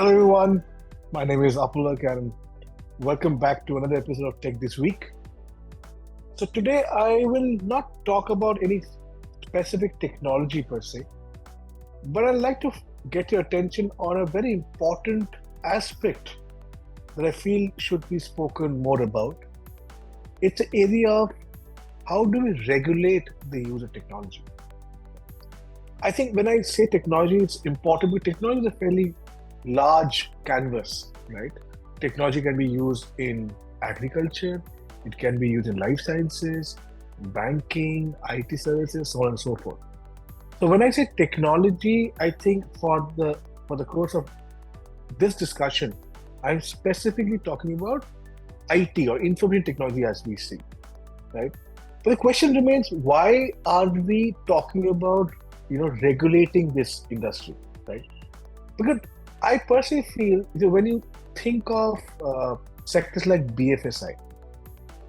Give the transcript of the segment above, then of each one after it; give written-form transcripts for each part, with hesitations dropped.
Hello everyone, my name is Apulak and welcome back to another episode of Tech This Week. So today I will not talk about any specific technology per se, but I'd like to get your attention on a very important aspect that I feel should be spoken more about. It's the area of how do we regulate the use of technology. I think when I say technology, it's important because technology is a fairly large canvas, right? Technology can be used in agriculture, it can be used in life sciences, banking, IT services, so on and so forth. So when I say technology, I think for the course of this discussion, I'm specifically talking about IT or information technology as we see, right? But the question remains, why are we talking about regulating this industry, right? Because I personally feel when you think of sectors like BFSI,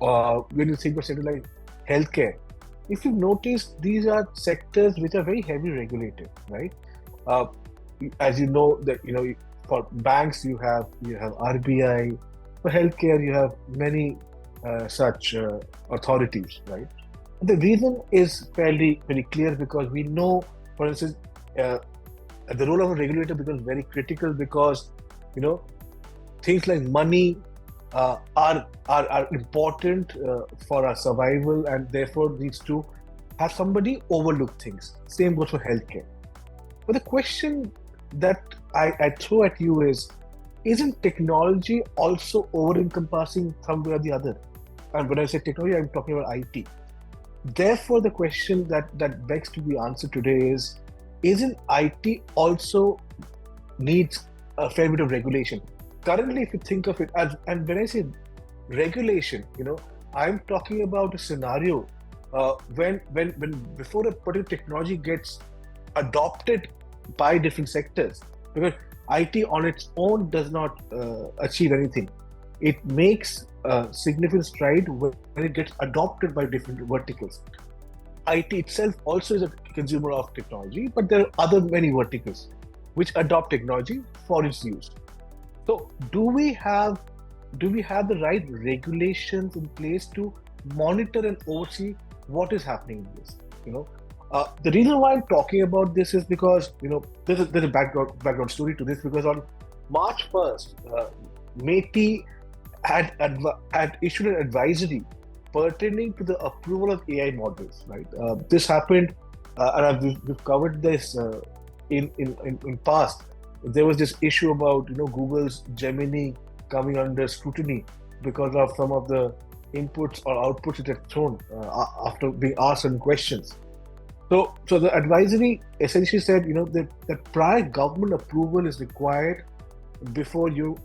or when you think of sectors like healthcare, if you've noticed, these are sectors which are very heavily regulated, right? Uh, as you know, that for banks you have RBI, for healthcare you have many such authorities, right? The reason is fairly very clear because we know, for instance, the role of a regulator becomes very critical because things like money are important for our survival, and therefore needs to have somebody overlook things. Same goes for healthcare. But the question that I throw at you is, isn't technology also over-encompassing somewhere or the other? And when I say technology, I'm talking about IT. Therefore, the question that begs to be answered today is, isn't IT also needs a fair bit of regulation? Currently, if you think of it as, and when I say regulation, I'm talking about a scenario when before a particular technology gets adopted by different sectors, because IT on its own does not achieve anything. It makes a significant stride when it gets adopted by different verticals. IT itself also is a consumer of technology, but there are other many verticals which adopt technology for its use. So do we have the right regulations in place to monitor and oversee what is happening in this? The reason why I'm talking about this is because there's a background story to this, because on March 1st, MeitY had issued an advisory pertaining to the approval of AI models. Right, this happened, and we've covered this in past. There was this issue about Google's Gemini coming under scrutiny because of some of the inputs or outputs it had thrown after being asked certain questions. So the advisory essentially said that prior government approval is required before you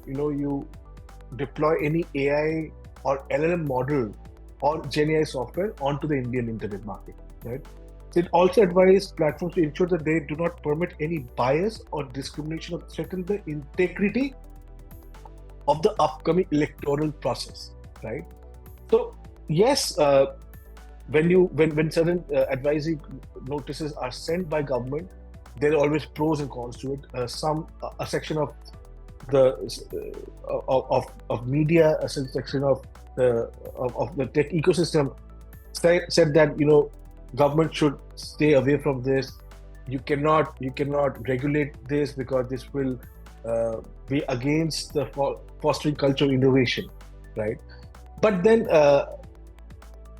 deploy any AI or LLM model or GenAI software onto the Indian internet market, right? It also advised platforms to ensure that they do not permit any bias or discrimination or threaten the integrity of the upcoming electoral process, right? So yes, when certain advisory notices are sent by government, there are always pros and cons to it. A section of of media, a section of the tech ecosystem said that government should stay away from this. You cannot regulate this because this will be against the fostering culture of innovation, right? But then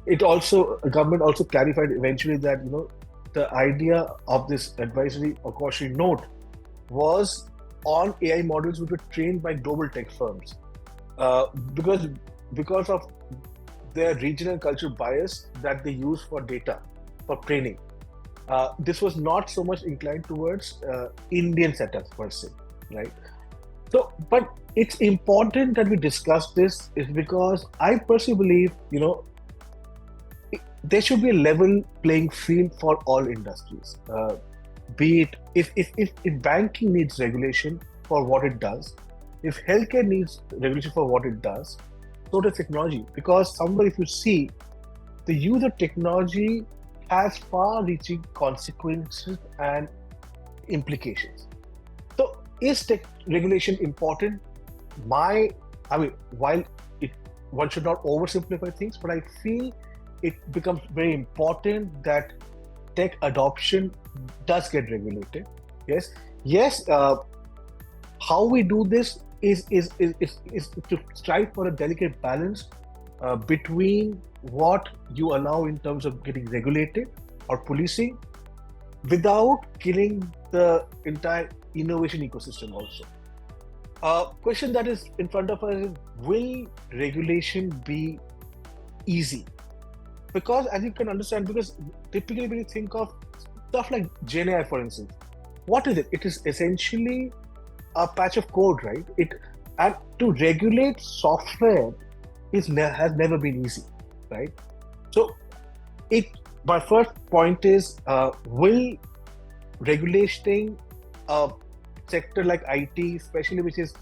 government also clarified eventually that the idea of this advisory or cautionary note was on AI models which were trained by global tech firms, because of their regional and cultural bias that they use for data for training. This was not so much inclined towards Indian setups per se, right? So, but it's important that we discuss this, is because I personally believe there should be a level playing field for all industries. Be it if banking needs regulation for what it does, if healthcare needs regulation for what it does, so does technology. Because somewhere, if you see, the use of technology has far-reaching consequences and implications. So Is tech regulation important? While one should not oversimplify things, but I feel it becomes very important that tech adoption does get regulated. Yes, yes. How we do this is to strive for a delicate balance between what you allow in terms of getting regulated or policing without killing the entire innovation ecosystem also. Question that is in front of us is, will regulation be easy? Because as you can understand, because typically when you think of stuff like GenAI, for instance, what is it? It is essentially a patch of code, right? And to regulate software has never been easy, right? So my first point is, will regulating a sector like IT, especially which is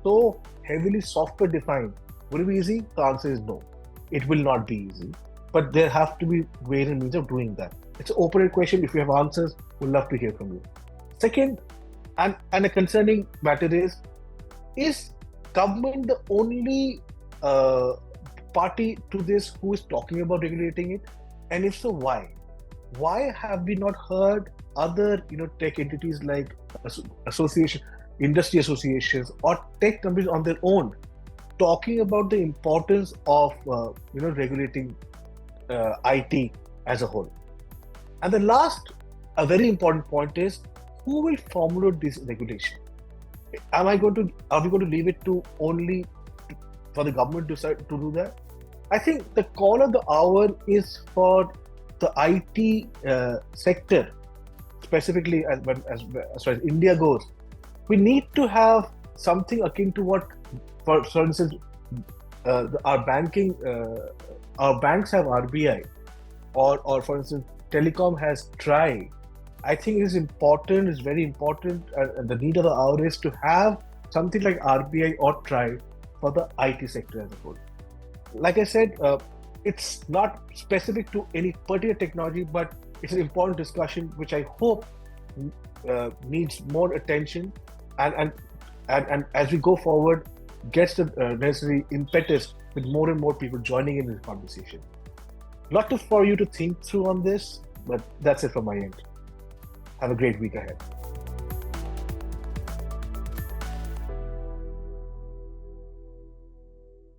so heavily software defined, will it be easy? The answer is no. It will not be easy. But there have to be ways and means of doing that. It's an open question. If you have answers, we'd love to hear from you. Second, and a concerning matter is government the only party to this who is talking about regulating it? And if so, why? Why have we not heard other tech entities like industry associations or tech companies on their own talking about the importance of regulating IT as a whole? And the last, a very important point is, who will formulate this regulation? Are we going to leave it to only for the government to decide to do that? I think the call of the hour is for the IT sector, specifically as far as India goes. We need to have something akin to what, for instance, our banks have RBI, or for instance, telecom has TRAI. I think it is important, it's very important, and the need of the hour is to have something like RBI or TRAI for the IT sector as a whole. Like I said, it's not specific to any particular technology, but it's an important discussion which I hope needs more attention, and as we go forward, gets the necessary impetus with more and more people joining in this conversation. Lot for you to think through on this, but that's it from my end. Have a great week ahead.